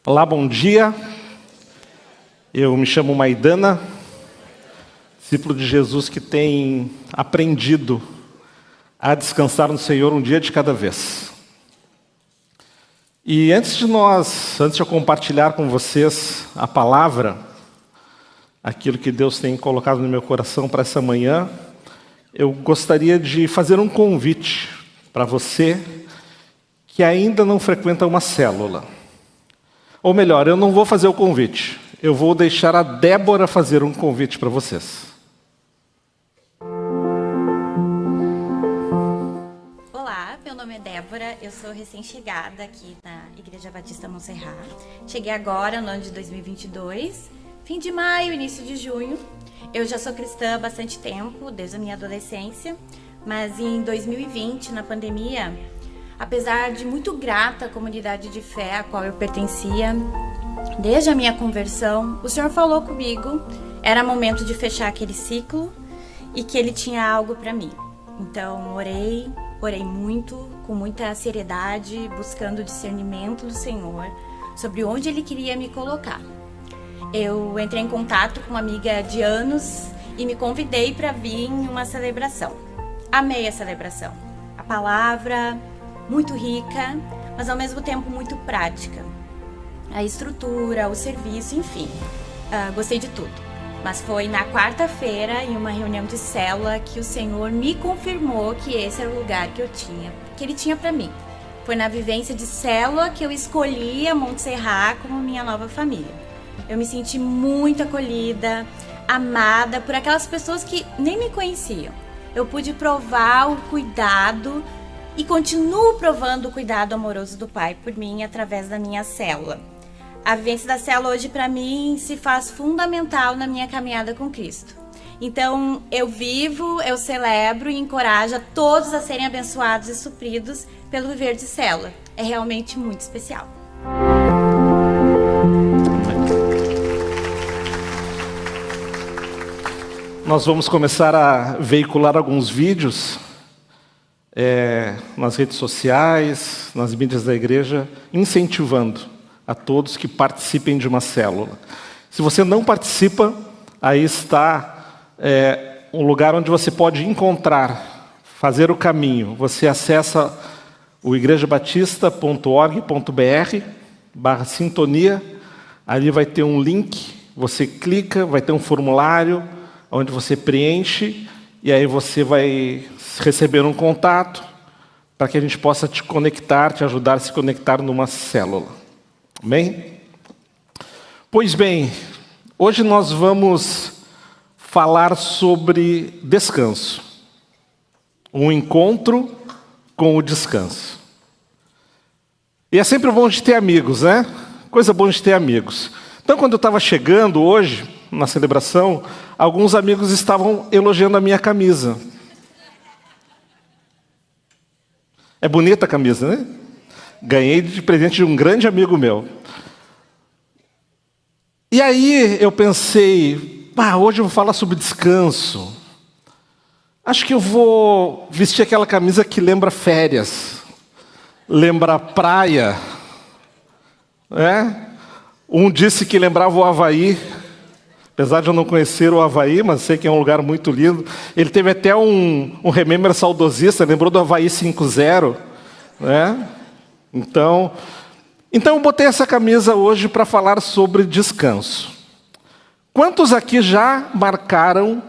Olá, bom dia. Eu me chamo Maidana, discípulo de Jesus que tem aprendido a descansar no Senhor um dia de cada vez. E antes de eu compartilhar com vocês a palavra, aquilo que Deus tem colocado no meu coração para essa manhã, eu gostaria de fazer um convite para você que ainda não frequenta uma célula. Ou melhor, eu não vou fazer o convite. Eu vou deixar a Débora fazer um convite para vocês. Olá, meu nome é Débora, eu sou recém-chegada aqui na Igreja Batista Montserrat. Cheguei agora no ano de 2022, fim de maio, início de junho. Eu já sou cristã há bastante tempo, desde a minha adolescência, mas em 2020, na pandemia, apesar de muito grata à comunidade de fé a qual eu pertencia, desde a minha conversão, o Senhor falou comigo, era momento de fechar aquele ciclo e que Ele tinha algo para mim. Então orei muito, com muita seriedade, buscando o discernimento do Senhor sobre onde Ele queria me colocar. Eu entrei em contato com uma amiga de anos e me convidei para vir em uma celebração. Amei a celebração. A palavra muito rica, mas ao mesmo tempo muito prática. A estrutura, o serviço, enfim, gostei de tudo. Mas foi na quarta-feira, em uma reunião de célula, que o Senhor me confirmou que esse era o lugar que Ele tinha para mim. Foi na vivência de célula que eu escolhi a Montserrat como minha nova família. Eu me senti muito acolhida, amada por aquelas pessoas que nem me conheciam. Eu pude provar o cuidado e continuo provando o cuidado amoroso do Pai por mim através da minha célula. A vivência da célula hoje para mim se faz fundamental na minha caminhada com Cristo. Então eu vivo, eu celebro e encorajo a todos a serem abençoados e supridos pelo viver de célula. É realmente muito especial. Nós vamos começar a veicular alguns vídeos nas redes sociais, nas mídias da igreja, incentivando a todos que participem de uma célula. Se você não participa, aí está um lugar onde você pode encontrar, fazer o caminho. Você acessa o igrejabatista.org.br/sintonia, ali vai ter um link, você clica, vai ter um formulário, onde você preenche, e aí você vai receber um contato para que a gente possa te conectar, te ajudar a se conectar numa célula. Amém? Pois bem, hoje nós vamos falar sobre descanso. Um encontro com o descanso. E é sempre bom de ter amigos, né? Coisa boa de ter amigos. Então, quando eu estava chegando hoje, na celebração, alguns amigos estavam elogiando a minha camisa. É bonita a camisa, né? Ganhei de presente de um grande amigo meu. E aí eu pensei, hoje eu vou falar sobre descanso. Acho que eu vou vestir aquela camisa que lembra férias, lembra praia. Um disse que lembrava o Havaí. Apesar de eu não conhecer o Havaí, mas sei que é um lugar muito lindo. Ele teve até um remember saudosista, lembrou do Havaí 5-0. Né? Então eu botei essa camisa hoje para falar sobre descanso. Quantos aqui já marcaram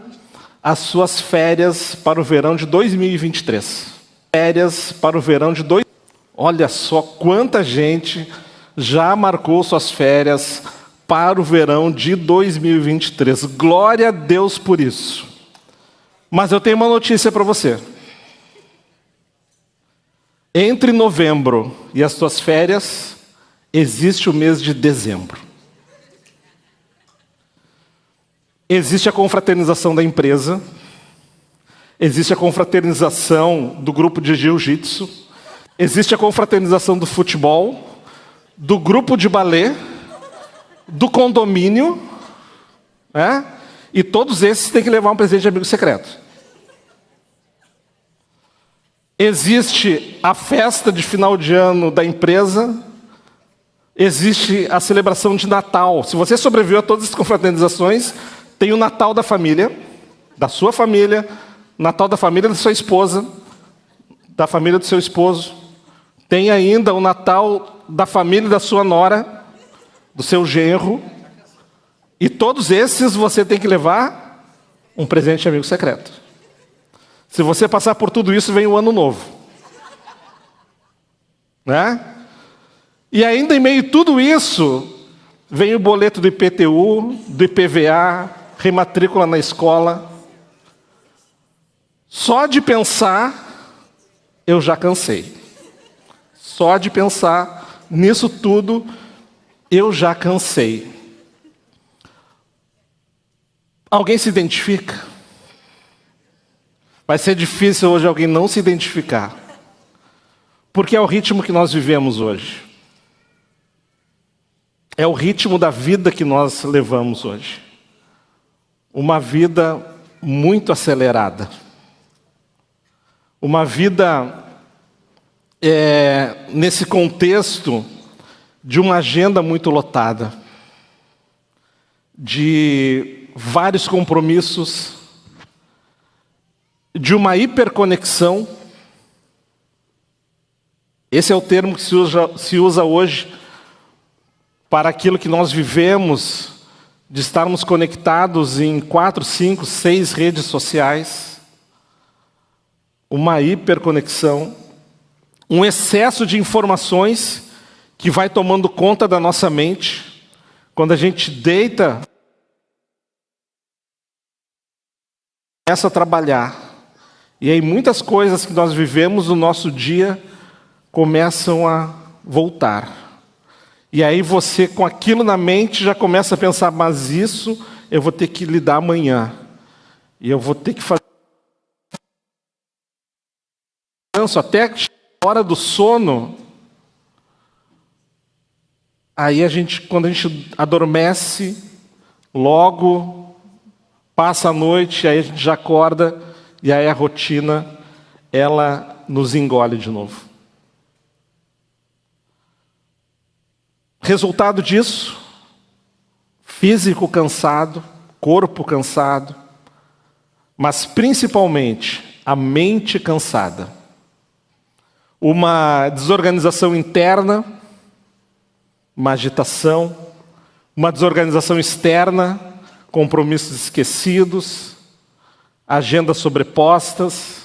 as suas férias para o verão de 2023? Férias para o verão de Olha só quanta gente já marcou suas férias para o verão de 2023. Glória a Deus por isso. Mas eu tenho uma notícia para você. Entre novembro e as suas férias, existe o mês de dezembro. Existe a confraternização da empresa, existe a confraternização do grupo de jiu-jitsu, existe a confraternização do futebol, do grupo de balé, do condomínio, e todos esses têm que levar um presente de amigo secreto. Existe a festa de final de ano da empresa, existe a celebração de Natal. Se você sobreviveu a todas as confraternizações, tem o Natal da família, da sua família, Natal da família da sua esposa, da família do seu esposo. Tem ainda o Natal da família da sua nora, do seu genro. E todos esses você tem que levar um presente de amigo secreto. Se você passar por tudo isso, vem o ano novo. Né? E ainda em meio a tudo isso, vem o boleto do IPTU, do IPVA, rematrícula na escola. Só de pensar, eu já cansei. Só de pensar nisso tudo, eu já cansei. Alguém se identifica? Vai ser difícil hoje alguém não se identificar. Porque é o ritmo que nós vivemos hoje. É o ritmo da vida que nós levamos hoje. Uma vida muito acelerada. Uma vida nesse contexto de uma agenda muito lotada. De vários compromissos. De uma hiperconexão. Esse é o termo que se usa hoje para aquilo que nós vivemos, de estarmos conectados em 4, 5, 6 redes sociais. Uma hiperconexão, um excesso de informações que vai tomando conta da nossa mente. Quando a gente deita, começa a trabalhar. E aí muitas coisas que nós vivemos no nosso dia começam a voltar. E aí você, com aquilo na mente, já começa a pensar, mas isso eu vou ter que lidar amanhã. E eu vou ter que fazer até a hora do sono. Aí quando a gente adormece, logo passa a noite, aí a gente já acorda, e aí a rotina, ela nos engole de novo. Resultado disso, físico cansado, corpo cansado, mas principalmente a mente cansada. Uma desorganização interna, uma agitação, uma desorganização externa, compromissos esquecidos, agendas sobrepostas.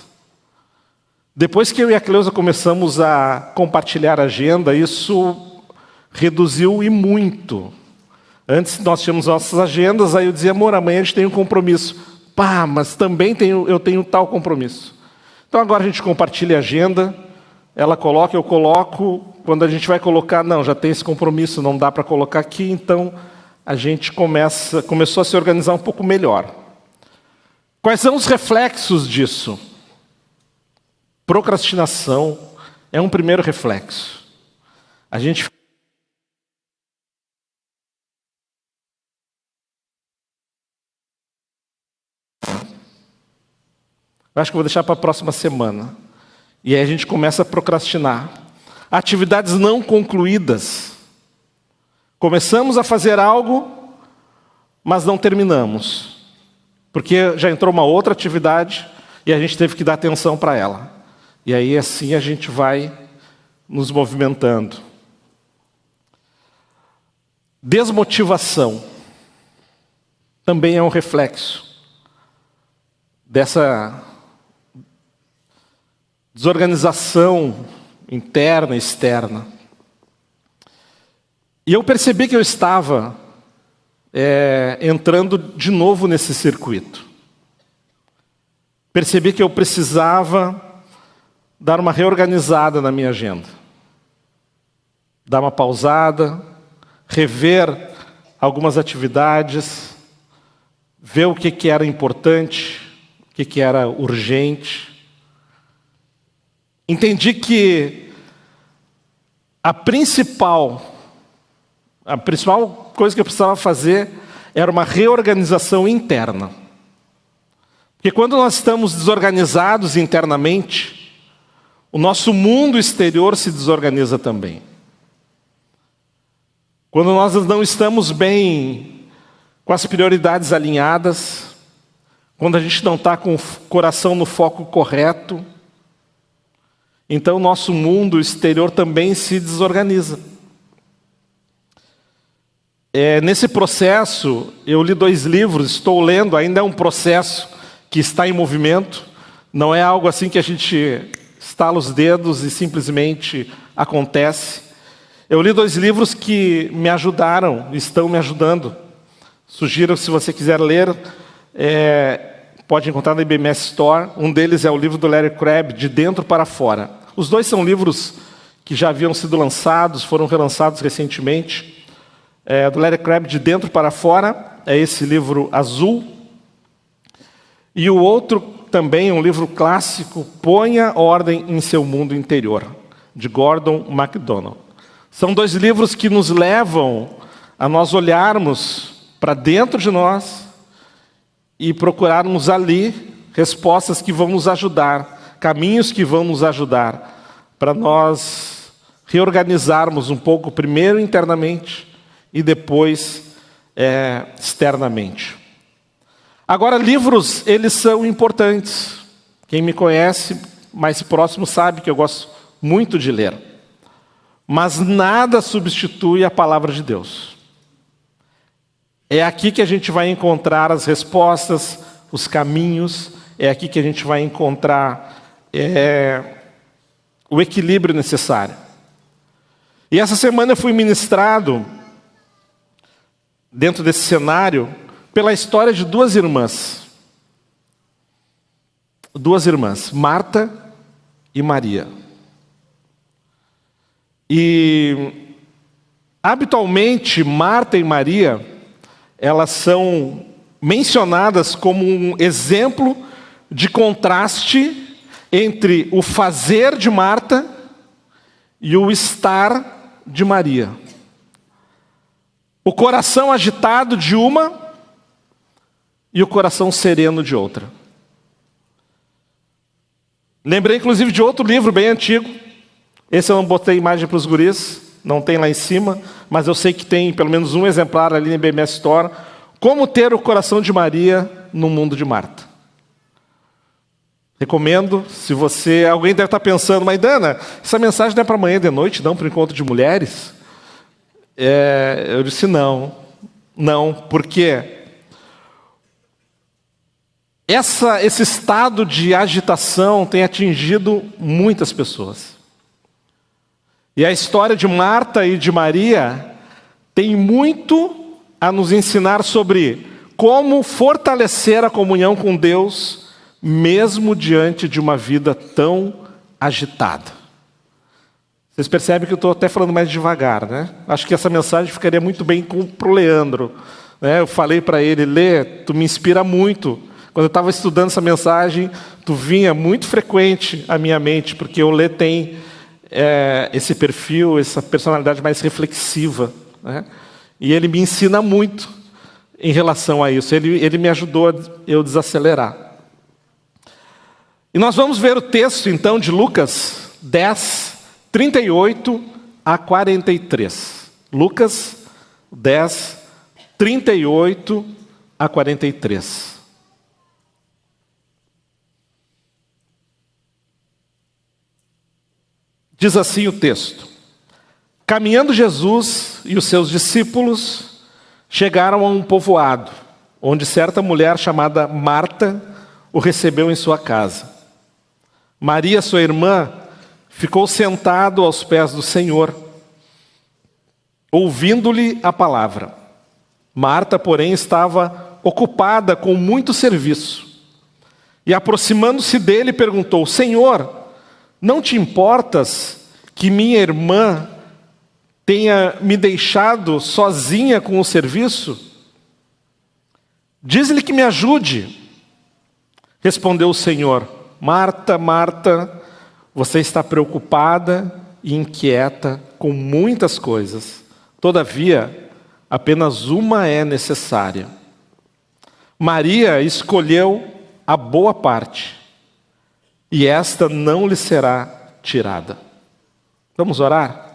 Depois que eu e a Cleusa começamos a compartilhar a agenda, isso reduziu e muito. Antes nós tínhamos nossas agendas, aí eu dizia, amor, amanhã a gente tem um compromisso. Pá, mas também eu tenho tal compromisso. Então agora a gente compartilha a agenda, ela coloca, eu coloco. Quando a gente vai colocar, não, já tem esse compromisso, não dá para colocar aqui, então a gente começou a se organizar um pouco melhor. Quais são os reflexos disso? Procrastinação é um primeiro reflexo. A gente eu acho que vou deixar para a próxima semana. E aí a gente começa a procrastinar. Atividades não concluídas. Começamos a fazer algo, mas não terminamos. Porque já entrou uma outra atividade e a gente teve que dar atenção para ela. E aí assim a gente vai nos movimentando. Desmotivação também é um reflexo dessa desorganização interna e externa. E eu percebi que eu estava entrando de novo nesse circuito. Percebi que eu precisava dar uma reorganizada na minha agenda. Dar uma pausada, rever algumas atividades, ver o que era importante, o que era urgente. Entendi que a principal coisa que eu precisava fazer era uma reorganização interna. Porque quando nós estamos desorganizados internamente, o nosso mundo exterior se desorganiza também. Quando nós não estamos bem com as prioridades alinhadas, quando a gente não está com o coração no foco correto, então o nosso mundo exterior também se desorganiza. Nesse processo, eu li 2 livros, estou lendo, ainda é um processo que está em movimento, não é algo assim que a gente estala os dedos e simplesmente acontece. Eu li 2 livros que me ajudaram, estão me ajudando. Sugiro, se você quiser ler, pode encontrar na IBMS Store. Um deles é o livro do Larry Crabb, De Dentro para Fora. Os 2 são livros que já haviam sido lançados, foram relançados recentemente. Do Larry Crabb, De Dentro para Fora, é esse livro azul. E o outro também, um livro clássico, Ponha Ordem em Seu Mundo Interior, de Gordon MacDonald. São 2 livros que nos levam a nós olharmos para dentro de nós e procurarmos ali respostas que vão nos ajudar, caminhos que vão nos ajudar, para nós reorganizarmos um pouco, primeiro internamente, e depois externamente. Agora, livros, eles são importantes. Quem me conhece mais próximo sabe que eu gosto muito de ler. Mas nada substitui a palavra de Deus. É aqui que a gente vai encontrar as respostas, os caminhos, é aqui que a gente vai encontrar o equilíbrio necessário. E essa semana eu fui ministrado dentro desse cenário, pela história de 2 irmãs. 2 irmãs, Marta e Maria. E, habitualmente, Marta e Maria, elas são mencionadas como um exemplo de contraste entre o fazer de Marta e o estar de Maria. O coração agitado de uma e o coração sereno de outra. Lembrei, inclusive, de outro livro bem antigo. Esse eu não botei imagem para os guris, não tem lá em cima, mas eu sei que tem pelo menos um exemplar ali na IBMS Store. Como ter o coração de Maria no mundo de Marta. Recomendo, se você... Alguém deve estar pensando, mas Dana, essa mensagem não é para amanhã de noite, não, para o encontro de mulheres? Eu disse não, porque esse estado de agitação tem atingido muitas pessoas. E a história de Marta e de Maria tem muito a nos ensinar sobre como fortalecer a comunhão com Deus, mesmo diante de uma vida tão agitada. Vocês percebem que eu estou até falando mais devagar, né? Acho que essa mensagem ficaria muito bem para o Leandro. Né? Eu falei para ele, Lê, tu me inspira muito. Quando eu estava estudando essa mensagem, tu vinha muito frequente à minha mente, porque o Lê tem esse perfil, essa personalidade mais reflexiva. Né? E ele me ensina muito em relação a isso. Ele me ajudou a eu desacelerar. E nós vamos ver o texto, então, de Lucas 10, 38 a 43. Lucas 10, 38 a 43. Diz assim o texto: Caminhando Jesus e os seus discípulos chegaram a um povoado, onde certa mulher chamada Marta o recebeu em sua casa. Maria, sua irmã, ficou sentado aos pés do Senhor, ouvindo-lhe a palavra. Marta, porém, estava ocupada com muito serviço. E aproximando-se dele, perguntou: Senhor, não te importas que minha irmã tenha me deixado sozinha com o serviço? Diz-lhe que me ajude. Respondeu o Senhor: Marta, Marta, você está preocupada e inquieta com muitas coisas. Todavia, apenas uma é necessária. Maria escolheu a boa parte, e esta não lhe será tirada. Vamos orar?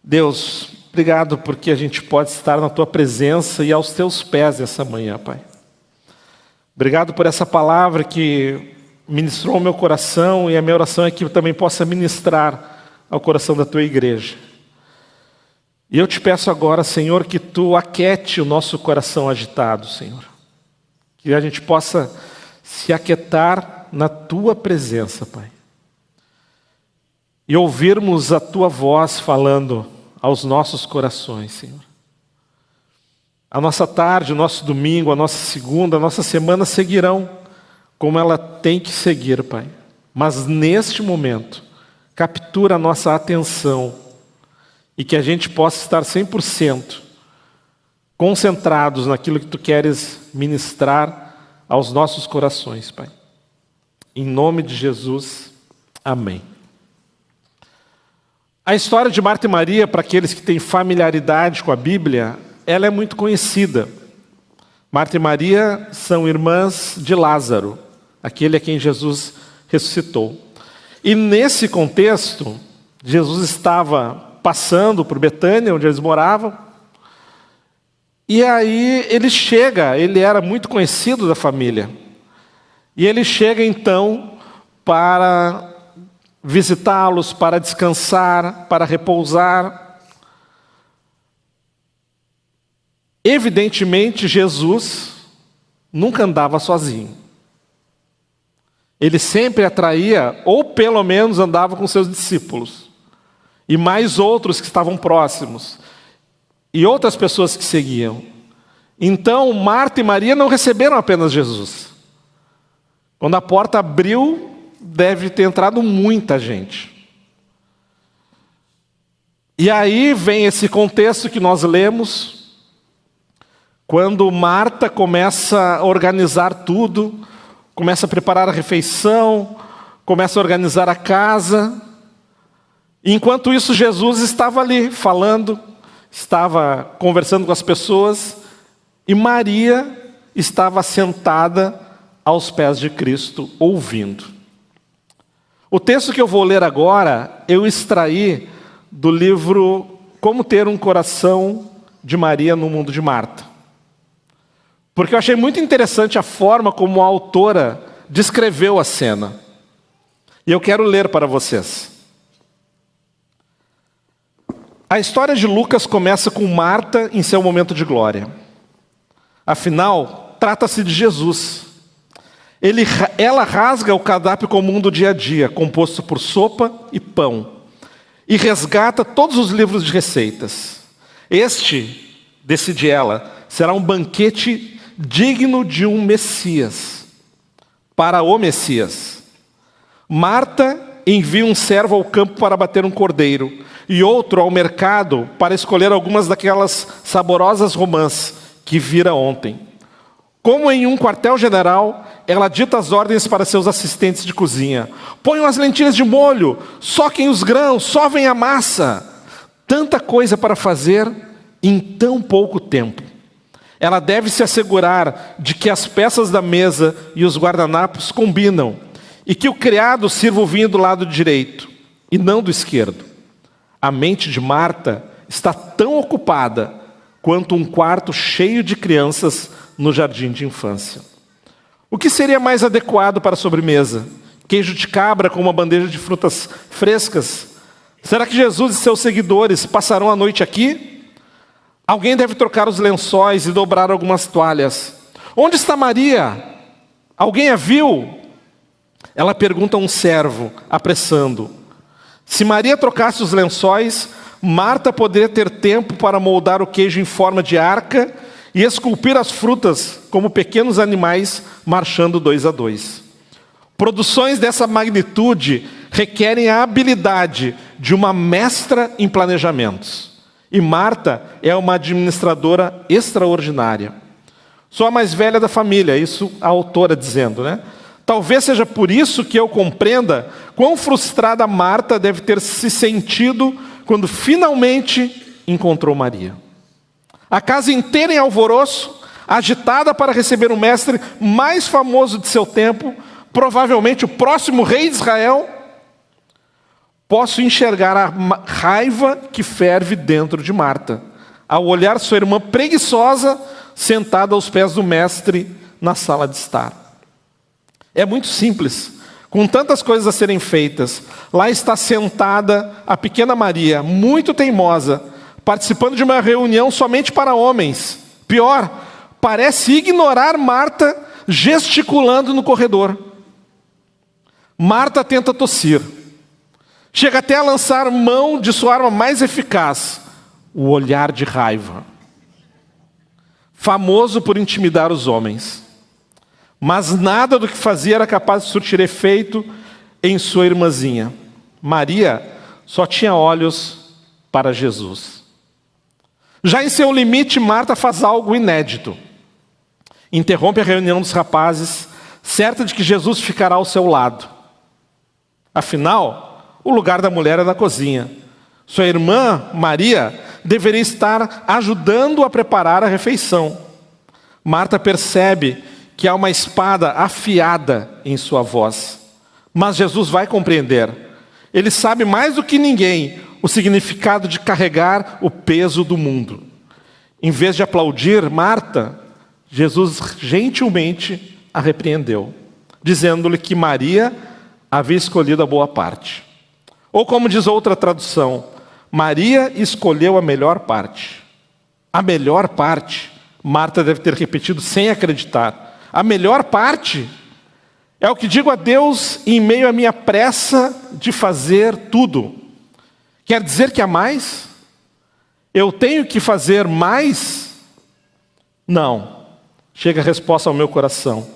Deus, Obrigado porque a gente pode estar na Tua presença e aos Teus pés essa manhã, Pai. Obrigado por essa palavra que ministrou o meu coração, e a minha oração é que eu também possa ministrar ao coração da Tua igreja. E eu te peço agora, Senhor, que Tu aquete o nosso coração agitado, Senhor. Que a gente possa se aquietar na Tua presença, Pai. E ouvirmos a Tua voz falando aos nossos corações, Senhor. A nossa tarde, o nosso domingo, a nossa segunda, a nossa semana seguirão como ela tem que seguir, Pai. Mas neste momento, captura a nossa atenção e que a gente possa estar 100% concentrados naquilo que Tu queres ministrar aos nossos corações, Pai. Em nome de Jesus, amém. A história de Marta e Maria, para aqueles que têm familiaridade com a Bíblia, ela é muito conhecida. Marta e Maria são irmãs de Lázaro, aquele a quem Jesus ressuscitou. E nesse contexto, Jesus estava passando por Betânia, onde eles moravam, e aí ele era muito conhecido da família, e ele chega então para visitá-los, para descansar, para repousar. Evidentemente, Jesus nunca andava sozinho. Ele sempre atraía, ou pelo menos andava com seus discípulos, e mais outros que estavam próximos, e outras pessoas que seguiam. Então, Marta e Maria não receberam apenas Jesus. Quando a porta abriu, deve ter entrado muita gente. E aí vem esse contexto que nós lemos, quando Marta começa a organizar tudo, começa a preparar a refeição, começa a organizar a casa. Enquanto isso, Jesus estava ali falando, estava conversando com as pessoas, e Maria estava sentada aos pés de Cristo, ouvindo. O texto que eu vou ler agora, eu extraí do livro Como Ter um Coração de Maria no Mundo de Marta. Porque eu achei muito interessante a forma como a autora descreveu a cena. E eu quero ler para vocês. A história de Lucas começa com Marta em seu momento de glória. Afinal, trata-se de Jesus. Ela rasga o cardápio comum do dia a dia, composto por sopa e pão, e resgata todos os livros de receitas. Este, decide ela, será um banquete digno de um Messias, para o Messias. Marta envia um servo ao campo para abater um cordeiro, e outro ao mercado para escolher algumas daquelas saborosas romãs que vira ontem. Como em um quartel-general, ela dita as ordens para seus assistentes de cozinha. Ponham as lentilhas de molho, soquem os grãos, sovem a massa. Tanta coisa para fazer em tão pouco tempo. Ela deve se assegurar de que as peças da mesa e os guardanapos combinam, e que o criado sirva o vinho do lado direito, e não do esquerdo. A mente de Marta está tão ocupada quanto um quarto cheio de crianças no jardim de infância. O que seria mais adequado para a sobremesa? Queijo de cabra com uma bandeja de frutas frescas? Será que Jesus e seus seguidores passarão a noite aqui? Alguém deve trocar os lençóis e dobrar algumas toalhas. Onde está Maria? Alguém a viu? Ela pergunta a um servo, apressando. Se Maria trocasse os lençóis, Marta poderia ter tempo para moldar o queijo em forma de arca e esculpir as frutas como pequenos animais marchando 2 a 2. Produções dessa magnitude requerem a habilidade de uma mestra em planejamentos. E Marta é uma administradora extraordinária. Sou a mais velha da família, isso a autora dizendo, né? Talvez seja por isso que eu compreenda quão frustrada Marta deve ter se sentido quando finalmente encontrou Maria. A casa inteira em alvoroço, agitada para receber o mestre mais famoso de seu tempo, provavelmente o próximo rei de Israel. posso enxergar a raiva que ferve dentro de Marta, ao olhar sua irmã preguiçosa sentada aos pés do mestre na sala de estar. É muito simples, com tantas coisas a serem feitas. Lá está sentada a pequena Maria, muito teimosa, participando de uma reunião somente para homens. Pior, parece ignorar Marta gesticulando no corredor. Marta tenta tossir. Chega até a lançar mão de sua arma mais eficaz, o olhar de raiva. Famoso por intimidar os homens. Mas nada do que fazia era capaz de surtir efeito em sua irmãzinha. Maria só tinha olhos para Jesus. Já em seu limite, Marta faz algo inédito. Interrompe a reunião dos rapazes, certa de que Jesus ficará ao seu lado. Afinal, o lugar da mulher é na cozinha. Sua irmã, Maria, deveria estar ajudando a preparar a refeição. Marta percebe que há uma espada afiada em sua voz. Mas Jesus vai compreender. Ele sabe mais do que ninguém o significado de carregar o peso do mundo. Em vez de aplaudir Marta, Jesus gentilmente a repreendeu, dizendo-lhe que Maria havia escolhido a boa parte. Ou como diz outra tradução, Maria escolheu a melhor parte. A melhor parte, Marta deve ter repetido sem acreditar. A melhor parte é o que digo a Deus em meio à minha pressa de fazer tudo. Quer dizer que há mais? Eu tenho que fazer mais? Não. Chega a resposta ao meu coração.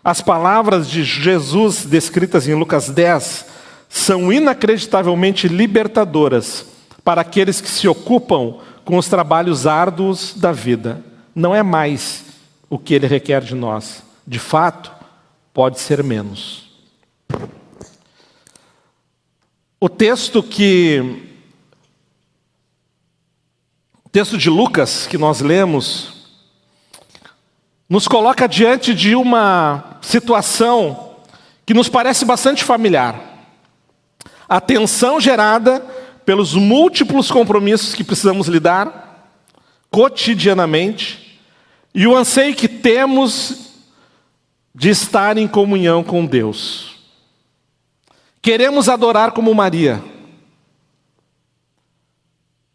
As palavras de Jesus descritas em Lucas 10 são inacreditavelmente libertadoras para aqueles que se ocupam com os trabalhos árduos da vida. Não é mais o que Ele requer de nós. De fato, pode ser menos. O texto de Lucas que nós lemos nos coloca diante de uma situação que nos parece bastante familiar. A tensão gerada pelos múltiplos compromissos que precisamos lidar cotidianamente e o anseio que temos de estar em comunhão com Deus. Queremos adorar como Maria.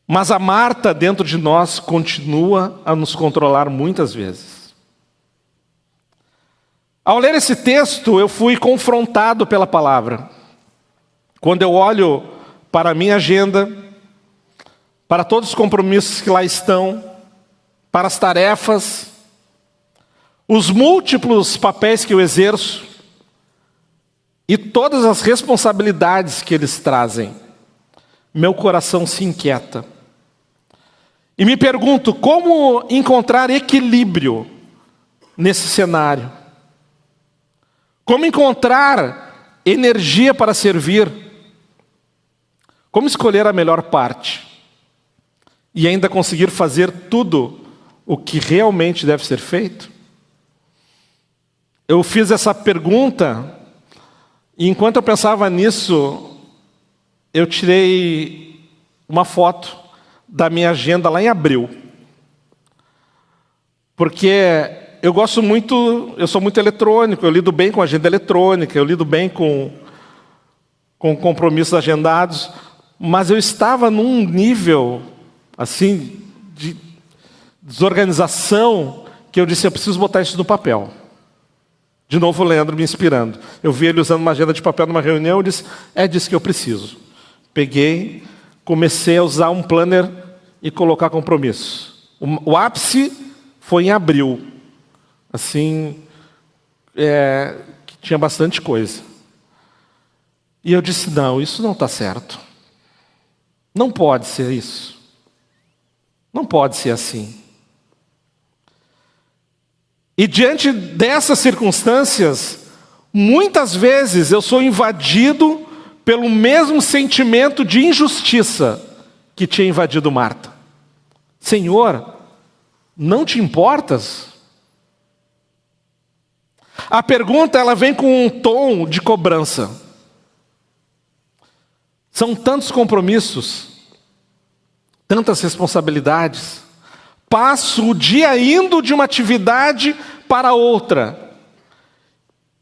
Mas a Marta dentro de nós continua a nos controlar muitas vezes. Ao ler esse texto, eu fui confrontado pela palavra. Quando eu olho para a minha agenda, para todos os compromissos que lá estão, para as tarefas, os múltiplos papéis que eu exerço e todas as responsabilidades que eles trazem, meu coração se inquieta. E me pergunto como encontrar equilíbrio nesse cenário. Como encontrar energia para servir. Como escolher a melhor parte. E ainda conseguir fazer tudo o que realmente deve ser feito. Eu fiz essa pergunta e enquanto eu pensava nisso, eu tirei uma foto da minha agenda lá em abril. Porque eu sou muito eletrônico, eu lido bem com agenda eletrônica, eu lido bem com compromissos agendados, mas eu estava num nível, assim, de desorganização, que eu disse, eu preciso botar isso no papel. De novo o Leandro me inspirando. Eu vi ele usando uma agenda de papel numa reunião, eu disse, é disso que eu preciso. Peguei, comecei a usar um planner e colocar compromissos. O ápice foi em abril. Assim, que tinha bastante coisa. E eu disse, não, isso não está certo. Não pode ser isso. Não pode ser assim. E diante dessas circunstâncias, muitas vezes eu sou invadido pelo mesmo sentimento de injustiça que tinha invadido Marta. Senhor, não te importas? A pergunta ela vem com um tom de cobrança. São tantos compromissos, tantas responsabilidades. Passo o dia indo de uma atividade para outra.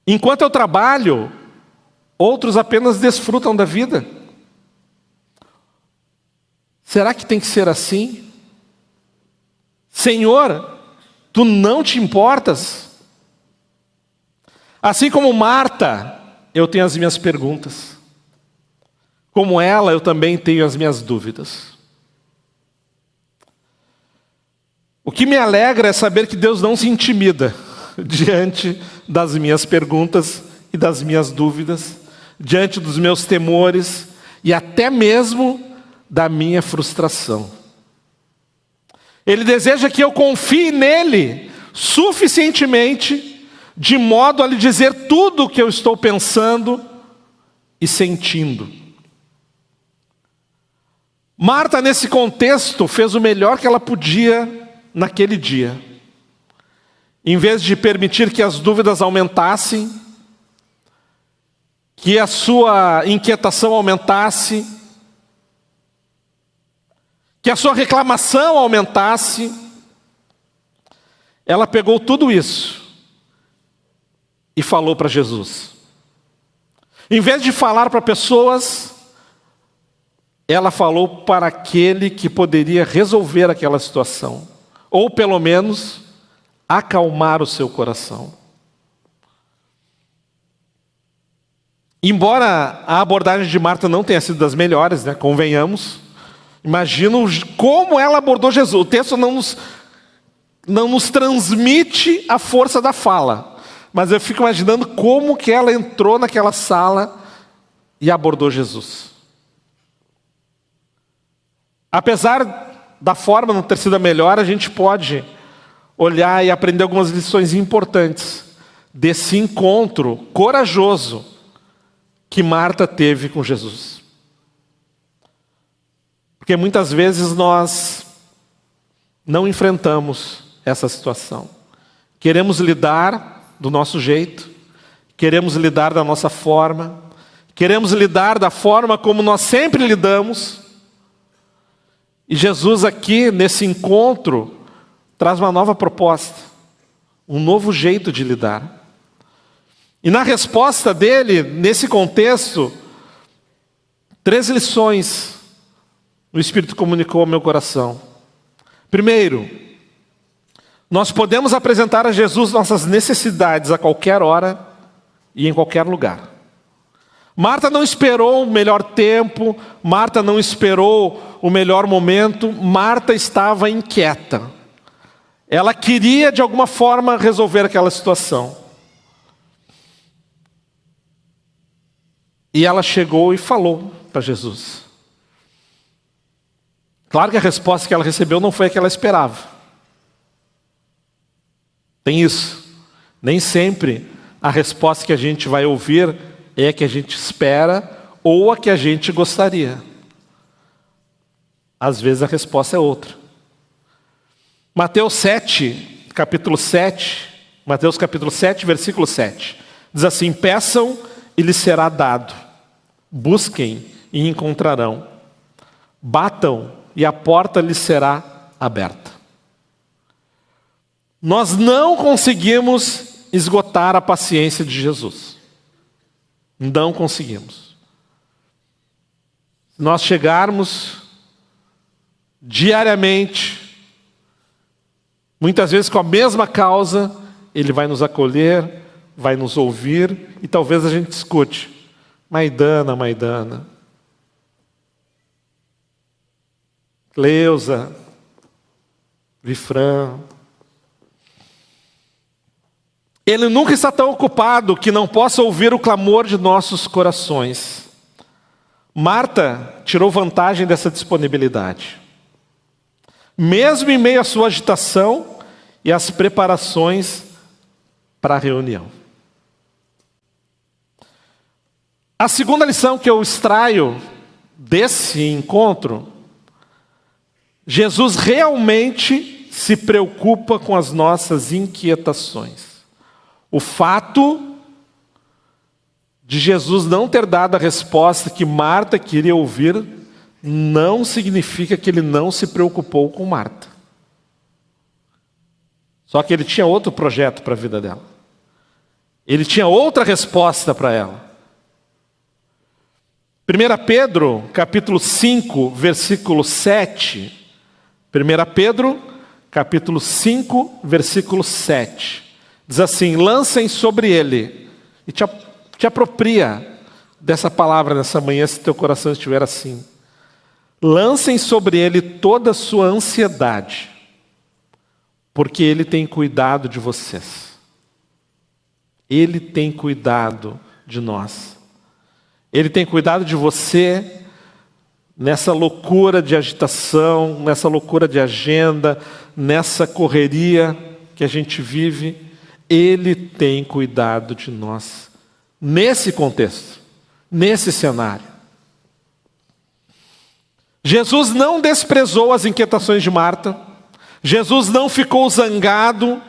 Enquanto eu trabalho, outros apenas desfrutam da vida. Será que tem que ser assim? Senhor, tu não te importas? Assim como Marta, eu tenho as minhas perguntas. Como ela, eu também tenho as minhas dúvidas. O que me alegra é saber que Deus não se intimida diante das minhas perguntas e das minhas dúvidas, diante dos meus temores e até mesmo da minha frustração. Ele deseja que eu confie nele suficientemente, de modo a lhe dizer tudo o que eu estou pensando e sentindo. Marta, nesse contexto, fez o melhor que ela podia naquele dia. Em vez de permitir que as dúvidas aumentassem, que a sua inquietação aumentasse, que a sua reclamação aumentasse, ela pegou tudo isso e falou para Jesus. Em vez de falar para pessoas, ela falou para aquele que poderia resolver aquela situação, ou pelo menos acalmar o seu coração. Embora a abordagem de Marta não tenha sido das melhores, convenhamos, imagino como ela abordou Jesus. O texto não nos transmite a força da fala, mas eu fico imaginando como que ela entrou naquela sala e abordou Jesus. Apesar da forma não ter sido a melhor, a gente pode olhar e aprender algumas lições importantes desse encontro corajoso que Marta teve com Jesus. Porque muitas vezes nós não enfrentamos essa situação. Queremos lidar do nosso jeito, queremos lidar da nossa forma, queremos lidar da forma como nós sempre lidamos. E Jesus aqui, nesse encontro, traz uma nova proposta, um novo jeito de lidar. E na resposta dele, nesse contexto, 3 lições o Espírito comunicou ao meu coração. Primeiro, nós podemos apresentar a Jesus nossas necessidades a qualquer hora e em qualquer lugar. Marta não esperou o melhor tempo, Marta não esperou o melhor momento, Marta estava inquieta. Ela queria, de alguma forma, resolver aquela situação. E ela chegou e falou para Jesus. Claro que a resposta que ela recebeu não foi a que ela esperava. Tem isso. Nem sempre a resposta que a gente vai ouvir é a que a gente espera ou a que a gente gostaria. Às vezes a resposta é outra. Mateus 7, capítulo 7, Mateus capítulo 7, versículo 7. Diz assim: peçam e lhes será dado. Busquem e encontrarão. Batam e a porta lhes será aberta. Nós não conseguimos esgotar a paciência de Jesus. Não conseguimos. Se nós chegarmos diariamente, muitas vezes com a mesma causa, Ele vai nos acolher, vai nos ouvir e talvez a gente escute. Maidana, Maidana. Cleusa, Vifran. Ele nunca está tão ocupado que não possa ouvir o clamor de nossos corações. Marta tirou vantagem dessa disponibilidade. Mesmo em meio à sua agitação e às preparações para a reunião. A segunda lição que eu extraio desse encontro: Jesus realmente se preocupa com as nossas inquietações. O fato de Jesus não ter dado a resposta que Marta queria ouvir, não significa que ele não se preocupou com Marta. Só que ele tinha outro projeto para a vida dela. Ele tinha outra resposta para ela. 1 Pedro, capítulo 5, versículo 7. 1 Pedro, capítulo 5, versículo 7. Diz assim: lancem sobre ele. E te apropria dessa palavra nessa manhã, se teu coração estiver assim. Lancem sobre ele toda a sua ansiedade, porque ele tem cuidado de vocês. Ele tem cuidado de nós. Ele tem cuidado de você nessa loucura de agitação, nessa loucura de agenda, nessa correria que a gente vive. Ele tem cuidado de nós. Nesse contexto, nesse cenário. Jesus não desprezou as inquietações de Marta. Jesus não ficou zangado.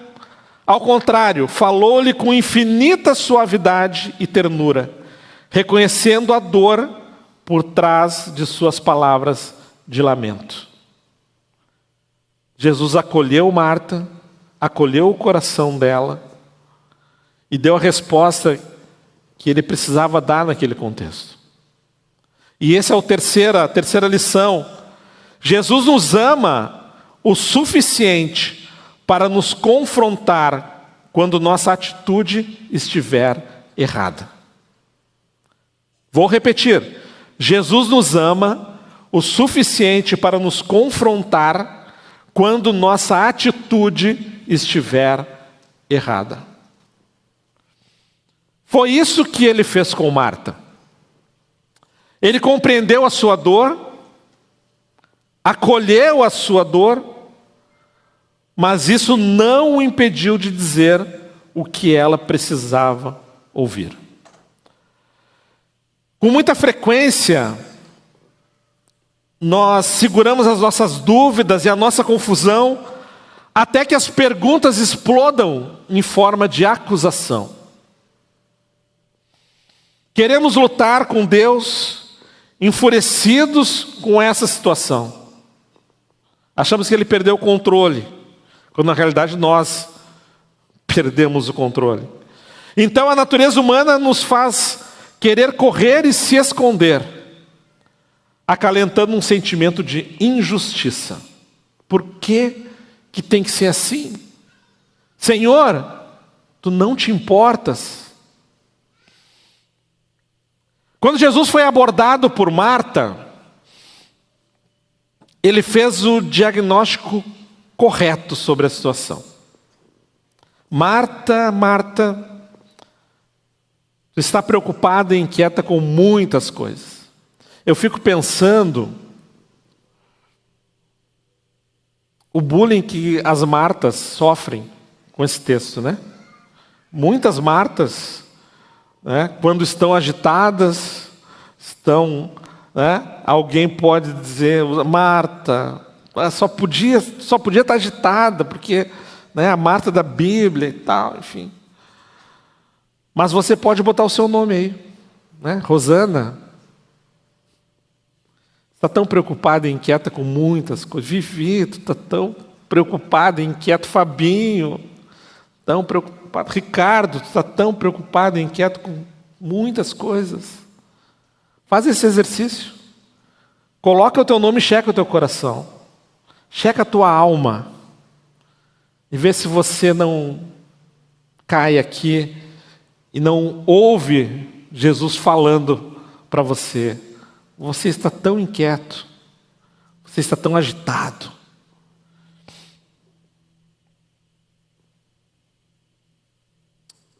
Ao contrário, falou-lhe com infinita suavidade e ternura, reconhecendo a dor por trás de suas palavras de lamento. Jesus acolheu Marta, acolheu o coração dela e deu a resposta que ele precisava dar naquele contexto. E essa é a terceira lição. Jesus nos ama o suficiente para nos confrontar quando nossa atitude estiver errada. Vou repetir. Jesus nos ama o suficiente para nos confrontar quando nossa atitude estiver errada. Foi isso que ele fez com Marta. Ele compreendeu a sua dor, acolheu a sua dor, mas isso não o impediu de dizer o que ela precisava ouvir. Com muita frequência, nós seguramos as nossas dúvidas e a nossa confusão até que as perguntas explodam em forma de acusação. Queremos lutar com Deus, enfurecidos com essa situação. Achamos que Ele perdeu o controle, quando na realidade nós perdemos o controle. Então a natureza humana nos faz querer correr e se esconder, acalentando um sentimento de injustiça. Por que que tem que ser assim? Senhor, tu não te importas? Quando Jesus foi abordado por Marta, ele fez o diagnóstico correto sobre a situação. Marta, Marta, tu está preocupada e inquieta com muitas coisas. Eu fico pensando o bullying que as Martas sofrem com esse texto, né? Muitas Martas, né, quando estão agitadas, alguém pode dizer: Marta, só podia estar agitada, porque, né, a Marta da Bíblia e tal, enfim. Mas você pode botar o seu nome aí, né? Rosana, está tão preocupada e inquieta com muitas coisas. Vivi, tu está tão preocupada e inquieto. Fabinho, tão preocupado. Ricardo, tu está tão preocupado e inquieto com muitas coisas. Faz esse exercício. Coloca o teu nome e checa o teu coração. Checa a tua alma. E vê se você não cai aqui e não ouve Jesus falando para você: você está tão inquieto, você está tão agitado.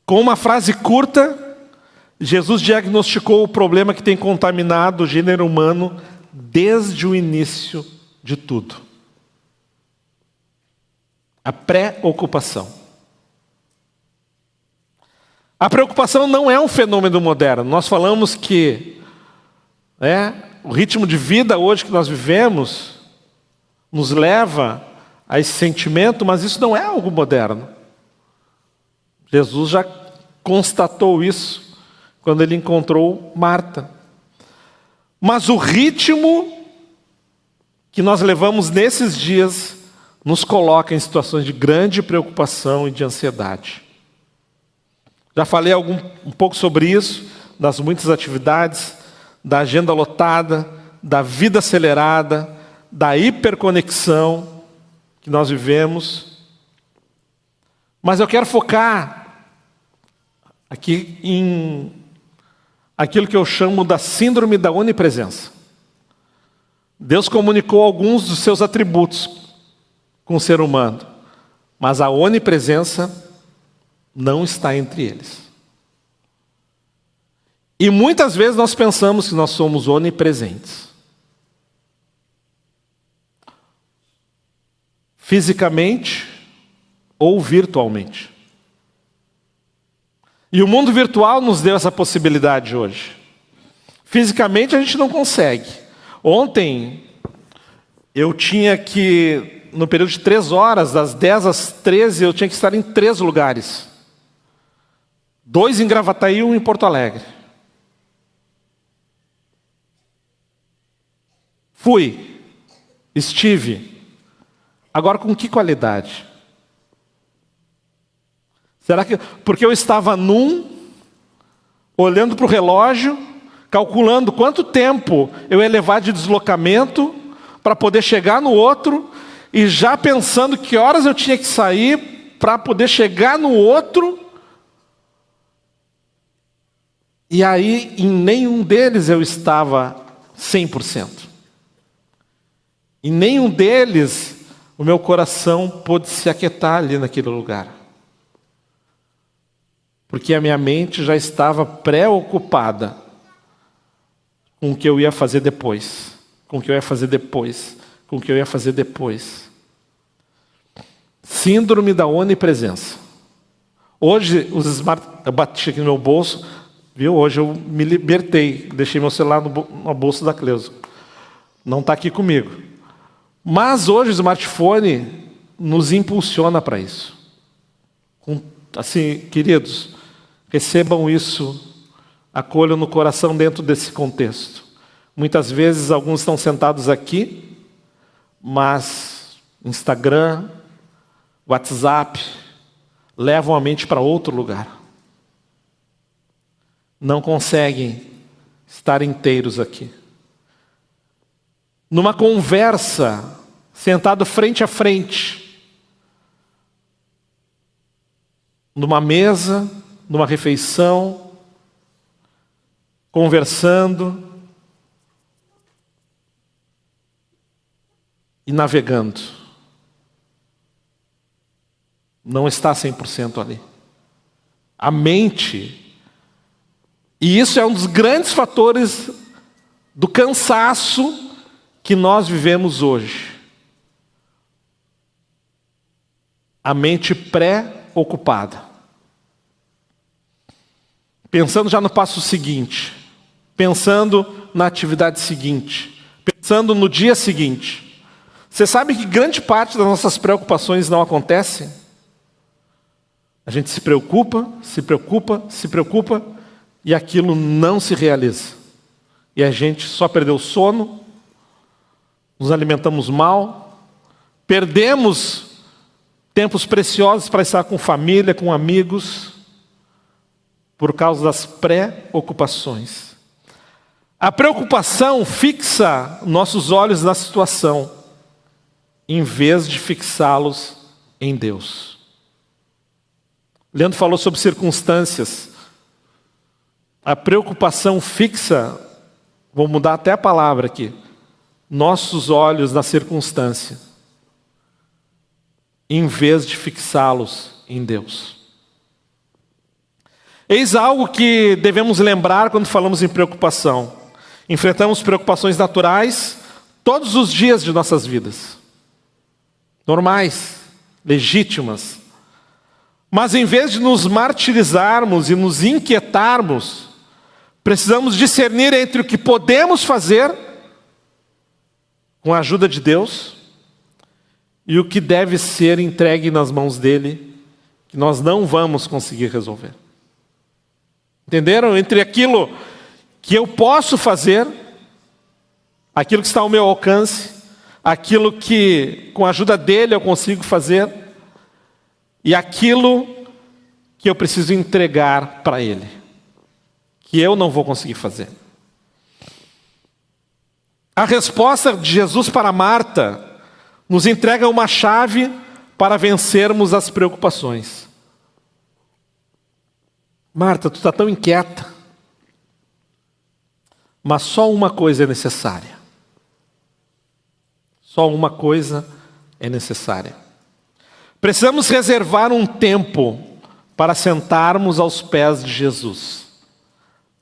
Com uma frase curta, Jesus diagnosticou o problema que tem contaminado o gênero humano desde o início de tudo: a preocupação. A preocupação não é um fenômeno moderno. Nós falamos que o ritmo de vida hoje que nós vivemos nos leva a esse sentimento, mas isso não é algo moderno. Jesus já constatou isso quando ele encontrou Marta. Mas o ritmo que nós levamos nesses dias nos coloca em situações de grande preocupação e de ansiedade. Já falei um pouco sobre isso, das muitas atividades, da agenda lotada, da vida acelerada, da hiperconexão que nós vivemos. Mas eu quero focar aqui em aquilo que eu chamo da síndrome da onipresença. Deus comunicou alguns dos seus atributos com o ser humano, mas a onipresença não está entre eles. E muitas vezes nós pensamos que nós somos onipresentes. Fisicamente ou virtualmente. E o mundo virtual nos deu essa possibilidade hoje. Fisicamente a gente não consegue. Ontem eu tinha que, no período de 3 horas, das 10 às 13, eu tinha que estar em 3 lugares. 2 em Gravataí e 1 em Porto Alegre. Fui, estive. Agora com que qualidade? Será que porque eu estava olhando para o relógio, calculando quanto tempo eu ia levar de deslocamento para poder chegar no outro, e já pensando que horas eu tinha que sair para poder chegar no outro, e aí em nenhum deles eu estava 100%. Em nenhum deles o meu coração pôde se aquietar ali naquele lugar. Porque a minha mente já estava preocupada com o que eu ia fazer depois. Com o que eu ia fazer depois. Com o que eu ia fazer depois. Síndrome da onipresença. Hoje, eu bati aqui no meu bolso, viu? Hoje eu me libertei. Deixei meu celular no bolso da Cleusa. Não está aqui comigo. Mas hoje o smartphone nos impulsiona para isso. Assim, queridos, recebam isso, acolham no coração dentro desse contexto. Muitas vezes alguns estão sentados aqui, mas Instagram, WhatsApp, levam a mente para outro lugar. Não conseguem estar inteiros aqui. Numa conversa, sentado frente a frente, numa mesa, numa refeição, conversando e navegando. Não está 100% ali. A mente, e isso é um dos grandes fatores do cansaço que nós vivemos hoje. A mente pré-ocupada. Pensando já no passo seguinte. Pensando na atividade seguinte. Pensando no dia seguinte. Você sabe que grande parte das nossas preocupações não acontece? A gente se preocupa, se preocupa, se preocupa, e aquilo não se realiza. E a gente só perdeu o sono, nos alimentamos mal, perdemos tempos preciosos para estar com família, com amigos, por causa das preocupações. A preocupação fixa nossos olhos na situação, em vez de fixá-los em Deus. Leandro falou sobre circunstâncias. A preocupação fixa, vou mudar até a palavra aqui, nossos olhos na circunstância, em vez de fixá-los em Deus. Eis algo que devemos lembrar quando falamos em preocupação. Enfrentamos preocupações naturais todos os dias de nossas vidas. Normais, legítimas. Mas em vez de nos martirizarmos e nos inquietarmos, precisamos discernir entre o que podemos fazer com a ajuda de Deus e o que deve ser entregue nas mãos dele, que nós não vamos conseguir resolver. Entenderam? Entre aquilo que eu posso fazer, aquilo que está ao meu alcance, aquilo que com a ajuda dele eu consigo fazer, e aquilo que eu preciso entregar para ele, que eu não vou conseguir fazer. A resposta de Jesus para Marta nos entrega uma chave para vencermos as preocupações. Marta, tu está tão inquieta, mas só uma coisa é necessária. Só uma coisa é necessária. Precisamos reservar um tempo para sentarmos aos pés de Jesus,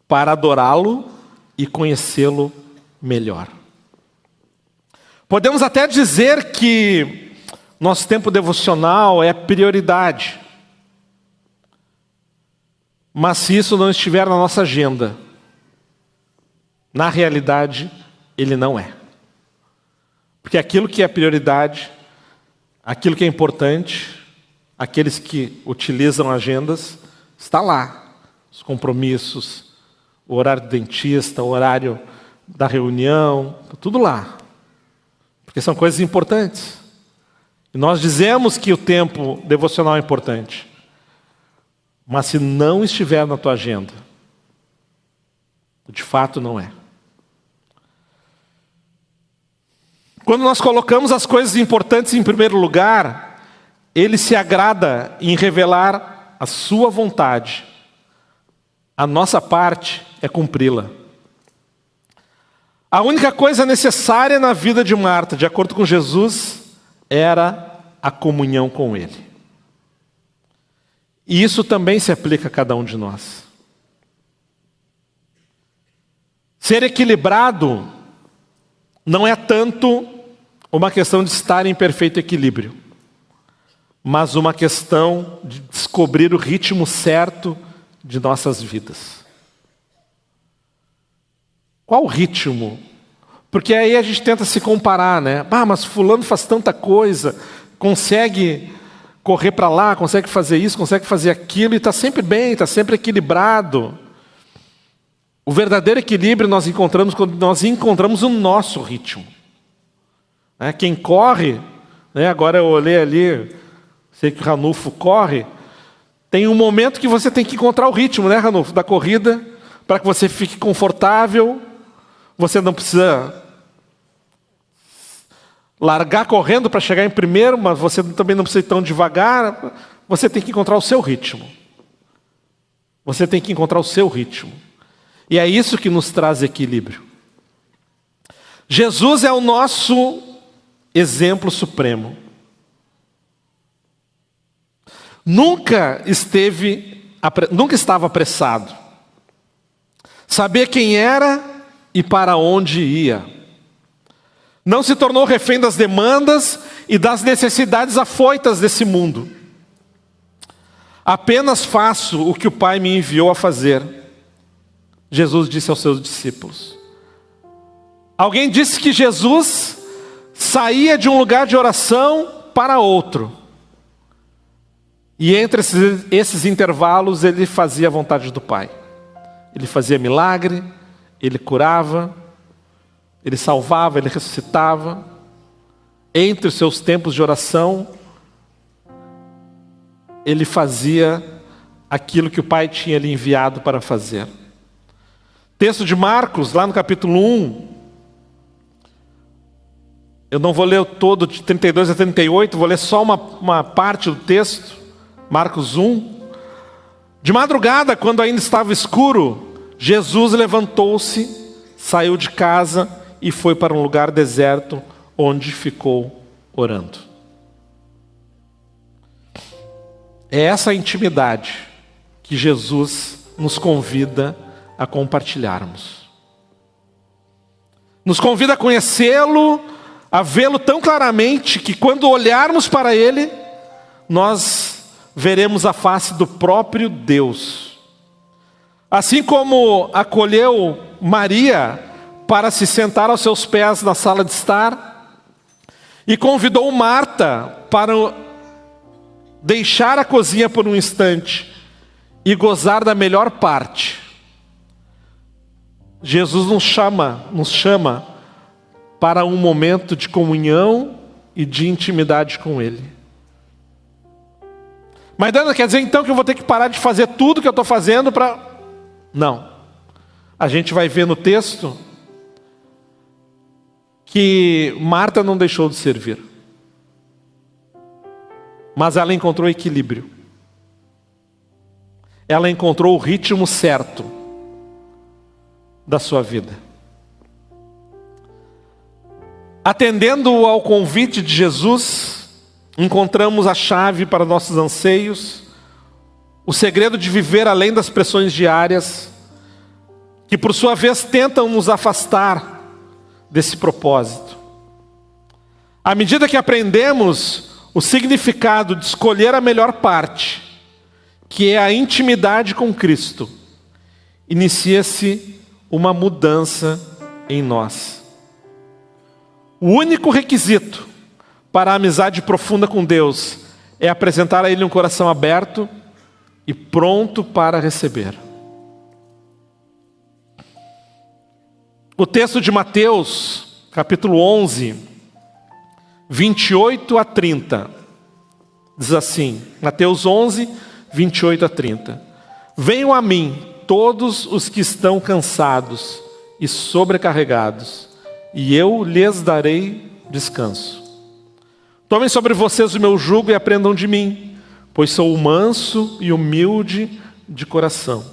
para adorá-lo e conhecê-lo melhor. Podemos até dizer que nosso tempo devocional é prioridade. Mas se isso não estiver na nossa agenda, na realidade, ele não é. Porque aquilo que é prioridade, aquilo que é importante, aqueles que utilizam agendas, está lá. Os compromissos, o horário do dentista, o horário da reunião, tudo lá. Porque são coisas importantes. E nós dizemos que o tempo devocional é importante. Mas se não estiver na tua agenda, de fato não é. Quando nós colocamos as coisas importantes em primeiro lugar, Ele se agrada em revelar a sua vontade. A nossa parte é cumpri-la. A única coisa necessária na vida de Marta, de acordo com Jesus, era a comunhão com Ele. E isso também se aplica a cada um de nós. Ser equilibrado não é tanto uma questão de estar em perfeito equilíbrio, mas uma questão de descobrir o ritmo certo de nossas vidas. Qual o ritmo? Porque aí a gente tenta se comparar, né? Mas fulano faz tanta coisa, consegue correr para lá, consegue fazer isso, consegue fazer aquilo, e está sempre bem, está sempre equilibrado. O verdadeiro equilíbrio nós encontramos quando nós encontramos o nosso ritmo. Quem corre, agora eu olhei ali, sei que o Ranulfo corre, tem um momento que você tem que encontrar o ritmo, né, Ranulfo, da corrida, para que você fique confortável, você não precisa largar correndo para chegar em primeiro, mas você também não precisa ir tão devagar, você tem que encontrar o seu ritmo. Você tem que encontrar o seu ritmo. E é isso que nos traz equilíbrio. Jesus é o nosso exemplo supremo. Nunca estava apressado. Sabia quem era e para onde ia. Não se tornou refém das demandas e das necessidades afoitas desse mundo. Apenas faço o que o Pai me enviou a fazer, Jesus disse aos seus discípulos. Alguém disse que Jesus saía de um lugar de oração para outro. E entre esses intervalos ele fazia a vontade do Pai. Ele fazia milagre, ele curava, ele salvava, ele ressuscitava. Entre os seus tempos de oração, ele fazia aquilo que o Pai tinha lhe enviado para fazer. Texto de Marcos, lá no capítulo 1. Eu não vou ler o todo de 32 a 38, vou ler só uma parte do texto. Marcos 1. De madrugada, quando ainda estava escuro, Jesus levantou-se, saiu de casa e foi para um lugar deserto, onde ficou orando. É essa intimidade que Jesus nos convida a compartilharmos. Nos convida a conhecê-lo, a vê-lo tão claramente que quando olharmos para Ele, nós veremos a face do próprio Deus. Assim como acolheu Maria para se sentar aos seus pés na sala de estar, e convidou Marta para deixar a cozinha por um instante e gozar da melhor parte. Jesus nos chama para um momento de comunhão e de intimidade com Ele. Mas Dana, quer dizer então que eu vou ter que parar de fazer tudo que eu estou fazendo para... Não. A gente vai ver no texto que Marta não deixou de servir. Mas ela encontrou equilíbrio. Ela encontrou o ritmo certo da sua vida. Atendendo ao convite de Jesus, encontramos a chave para nossos anseios, o segredo de viver além das pressões diárias, que por sua vez tentam nos afastar desse propósito. À medida que aprendemos o significado de escolher a melhor parte, que é a intimidade com Cristo, inicia-se uma mudança em nós. O único requisito para a amizade profunda com Deus é apresentar a Ele um coração aberto e pronto para receber. O texto de Mateus, capítulo 11, 28 a 30, diz assim, Mateus 11, 28 a 30. Venham a mim todos os que estão cansados e sobrecarregados, e eu lhes darei descanso. Tomem sobre vocês o meu jugo e aprendam de mim, pois sou manso e humilde de coração,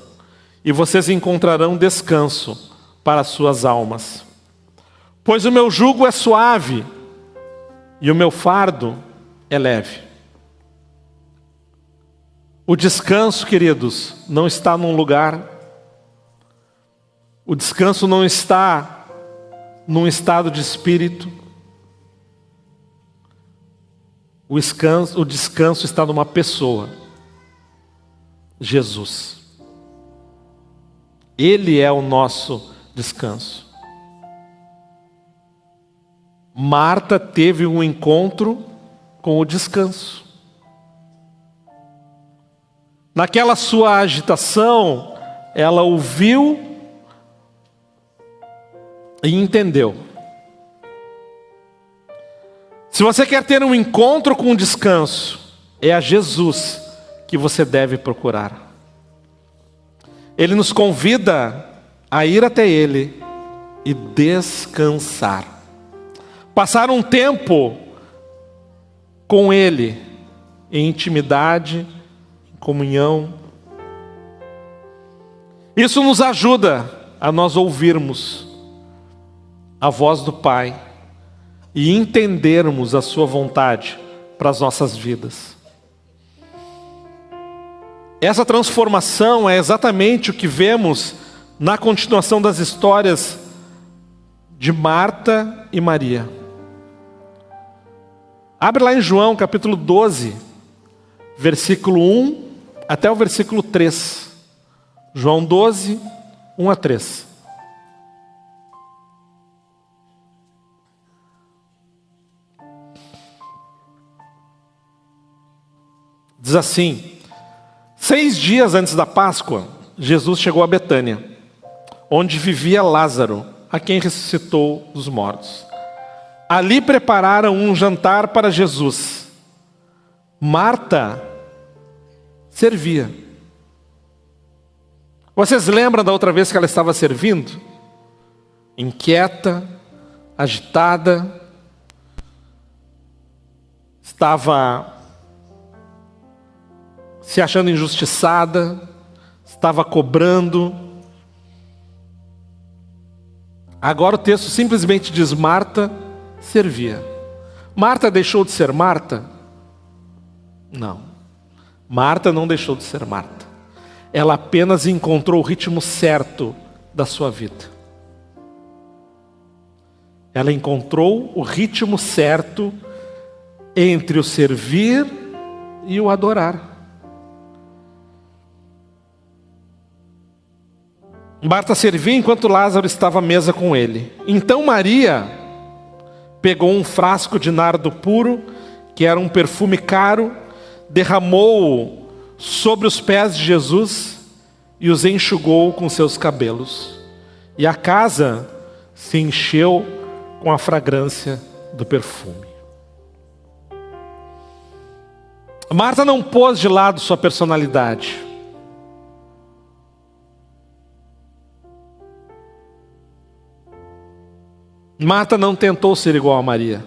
e vocês encontrarão descanso para as suas almas. Pois o meu jugo é suave e o meu fardo é leve. O descanso, queridos, não está num lugar. O descanso não está num estado de espírito. O descanso está numa pessoa. Jesus. Ele é o nosso descanso. Marta teve um encontro com o descanso. Naquela sua agitação, ela ouviu e entendeu. Se você quer ter um encontro com o descanso, é a Jesus que você deve procurar. Ele nos convida a ir até Ele e descansar. Passar um tempo com Ele, em intimidade, em comunhão. Isso nos ajuda a nós ouvirmos a voz do Pai e entendermos a sua vontade para as nossas vidas. Essa transformação é exatamente o que vemos na continuação das histórias de Marta e Maria. Abre lá em João capítulo 12, versículo 1 até o versículo 3. João 12, 1 a 3. Diz assim: 6 dias antes da Páscoa, Jesus chegou a Betânia, onde vivia Lázaro, a quem ressuscitou dos mortos. Ali prepararam um jantar para Jesus. Marta servia. Vocês lembram da outra vez que ela estava servindo? Inquieta, agitada, estava se achando injustiçada, estava cobrando. Agora o texto simplesmente diz: Marta servia. Marta deixou de ser Marta? Não. Marta não deixou de ser Marta. Ela apenas encontrou o ritmo certo da sua vida. Ela encontrou o ritmo certo entre o servir e o adorar. Marta servia enquanto Lázaro estava à mesa com ele. Então Maria pegou um frasco de nardo puro, que era um perfume caro, derramou sobre os pés de Jesus e os enxugou com seus cabelos. E a casa se encheu com a fragrância do perfume. Marta não pôs de lado sua personalidade. Marta não tentou ser igual a Maria.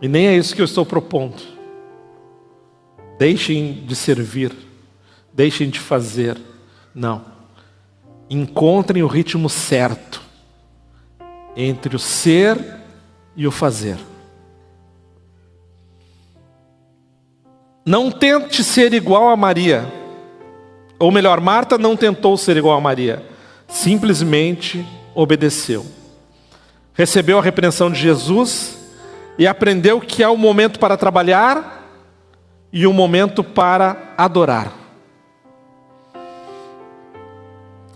E nem é isso que eu estou propondo. Deixem de servir, deixem de fazer. Não. Encontrem o ritmo certo entre o ser e o fazer. Não tente ser igual a Maria. Ou melhor, Marta não tentou ser igual a Maria. Simplesmente obedeceu. Recebeu a repreensão de Jesus e aprendeu que há um momento para trabalhar e um momento para adorar.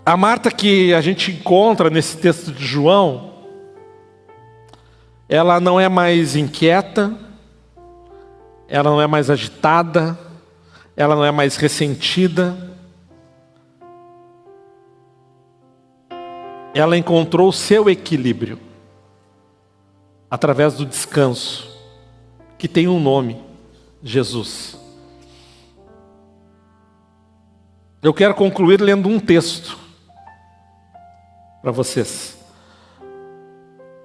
A Marta que a gente encontra nesse texto de João, ela não é mais inquieta, ela não é mais agitada, ela não é mais ressentida. Ela encontrou o seu equilíbrio através do descanso, que tem um nome: Jesus. Eu quero concluir lendo um texto para vocês.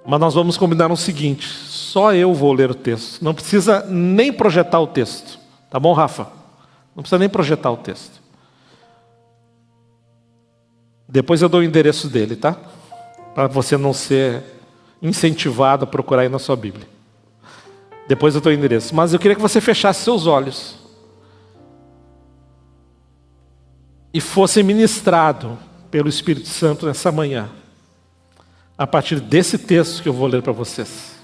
Mas nós vamos combinar o seguinte: só eu vou ler o texto. Não precisa nem projetar o texto. Tá bom, Rafa? Não precisa nem projetar o texto. Depois eu dou o endereço dele, tá? Para você não ser incentivado a procurar aí na sua Bíblia. Depois eu dou o endereço. Mas eu queria que você fechasse seus olhos e fosse ministrado pelo Espírito Santo nessa manhã, a partir desse texto que eu vou ler para vocês.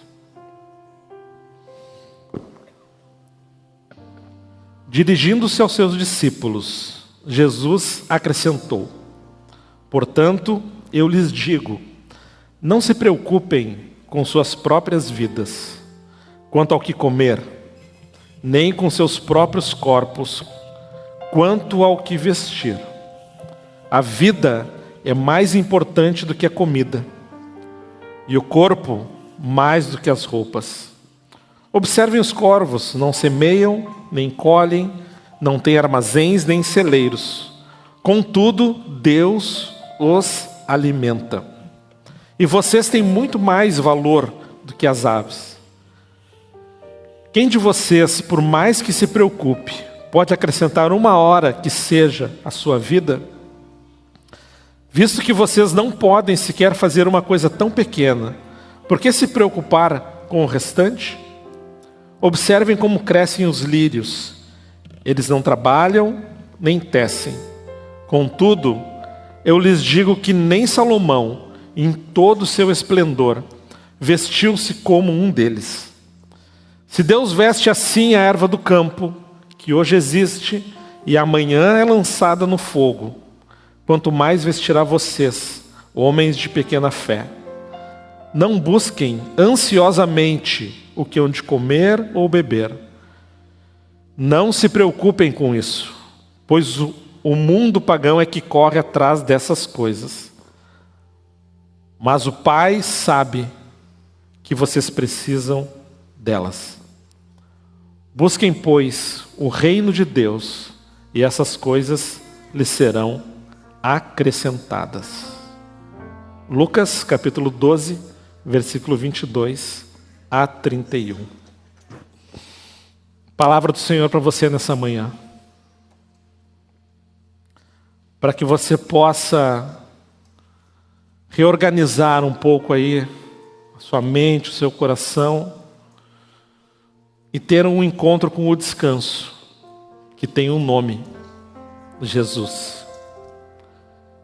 Dirigindo-se aos seus discípulos, Jesus acrescentou: portanto, eu lhes digo, não se preocupem com suas próprias vidas, quanto ao que comer, nem com seus próprios corpos, quanto ao que vestir. A vida é mais importante do que a comida, e o corpo mais do que as roupas. Observem os corvos, não semeiam, nem colhem, não têm armazéns, nem celeiros. Contudo, Deus os alimenta. E vocês têm muito mais valor do que as aves. Quem de vocês, por mais que se preocupe, pode acrescentar 1 hora que seja à sua vida? Visto que vocês não podem sequer fazer uma coisa tão pequena, por que se preocupar com o restante? Observem como crescem os lírios. Eles não trabalham, nem tecem. Contudo, eu lhes digo que nem Salomão, em todo o seu esplendor, vestiu-se como um deles. Se Deus veste assim a erva do campo, que hoje existe e amanhã é lançada no fogo, quanto mais vestirá vocês, homens de pequena fé. Não busquem ansiosamente o que hão de comer ou beber. Não se preocupem com isso, pois o mundo pagão é que corre atrás dessas coisas. Mas o Pai sabe que vocês precisam delas. Busquem, pois, o reino de Deus, e essas coisas lhes serão acrescentadas. Lucas capítulo 12, versículo 22 a 31. Palavra do Senhor para você nessa manhã. Para que você possa reorganizar um pouco aí a sua mente, o seu coração e ter um encontro com o descanso, que tem um nome: Jesus.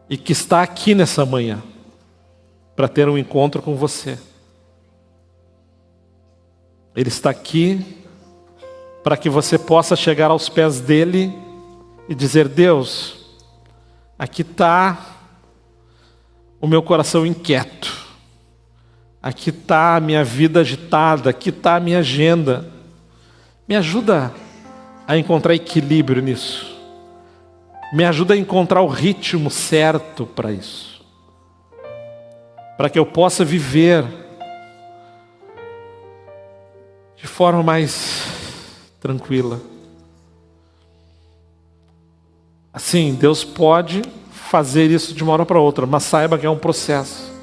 E que está aqui nessa manhã para ter um encontro com você. Ele está aqui para que você possa chegar aos pés dele e dizer: Deus, aqui está o meu coração inquieto, aqui está a minha vida agitada, aqui está a minha agenda. Me ajuda a encontrar equilíbrio nisso. Me ajuda a encontrar o ritmo certo para isso. Para que eu possa viver de forma mais tranquila. Assim, Deus pode fazer isso de uma hora para outra, mas saiba que é um processo.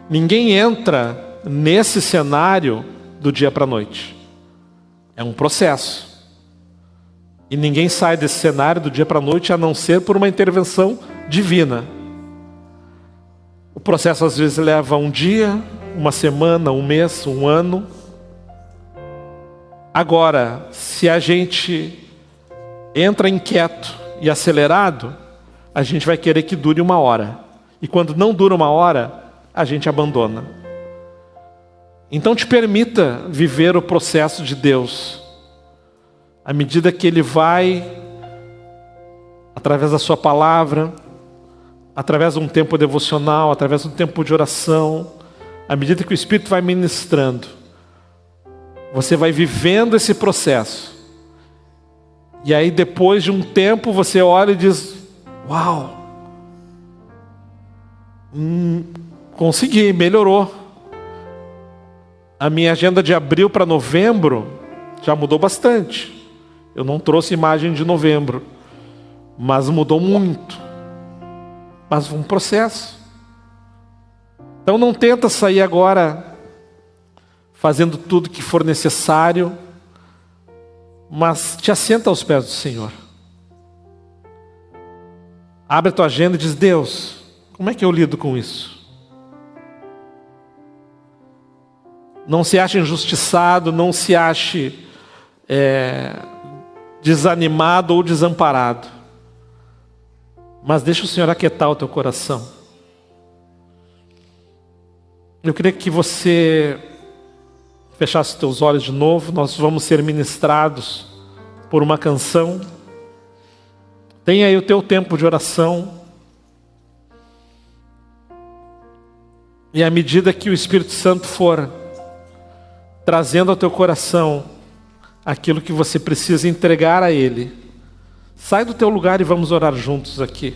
Ninguém entra nesse cenário do dia para a noite. É um processo. E ninguém sai desse cenário do dia para a noite a não ser por uma intervenção divina. O processo às vezes leva um dia, uma semana, um mês, um ano. Agora, se a gente entra inquieto e acelerado, a gente vai querer que dure uma hora. E quando não dura uma hora, a gente abandona. Então te permita viver o processo de Deus. À medida que Ele vai, através da sua palavra, através de um tempo devocional, através de um tempo de oração, à medida que o Espírito vai ministrando, você vai vivendo esse processo. E aí depois de um tempo você olha e diz: uau, consegui, melhorou. A minha agenda de abril para novembro já mudou bastante. Eu não trouxe imagem de novembro, mas mudou muito. Mas foi um processo. Então não tenta sair agora fazendo tudo que for necessário, mas te assenta aos pés do Senhor. Abre a tua agenda e diz: Deus, como é que eu lido com isso? Não se ache injustiçado, não se ache desanimado ou desamparado. Mas deixa o Senhor aquietar o teu coração. Eu queria que você fechasse os teus olhos de novo. Nós vamos ser ministrados por uma canção. Tenha aí o teu tempo de oração. E à medida que o Espírito Santo for trazendo ao teu coração aquilo que você precisa entregar a Ele, sai do teu lugar e vamos orar juntos aqui.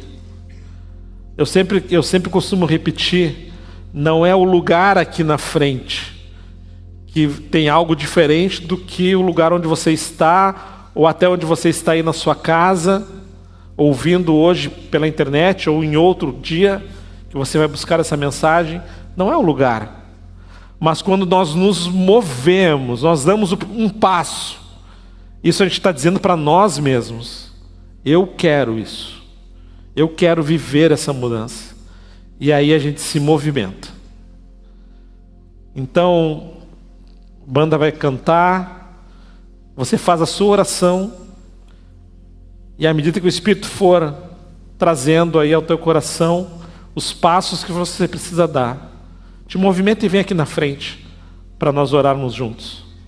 Eu sempre costumo repetir, não é o lugar aqui na frente que tem algo diferente do que o lugar onde você está, ou até onde você está aí na sua casa, ouvindo hoje pela internet, ou em outro dia que você vai buscar essa mensagem. Não é o lugar. Mas quando nós nos movemos, nós damos um passo, isso a gente está dizendo para nós mesmos: eu quero isso, eu quero viver essa mudança. E aí a gente se movimenta. Então, a banda vai cantar, você faz a sua oração, e à medida que o Espírito for trazendo aí ao teu coração os passos que você precisa dar, te movimenta e vem aqui na frente para nós orarmos juntos.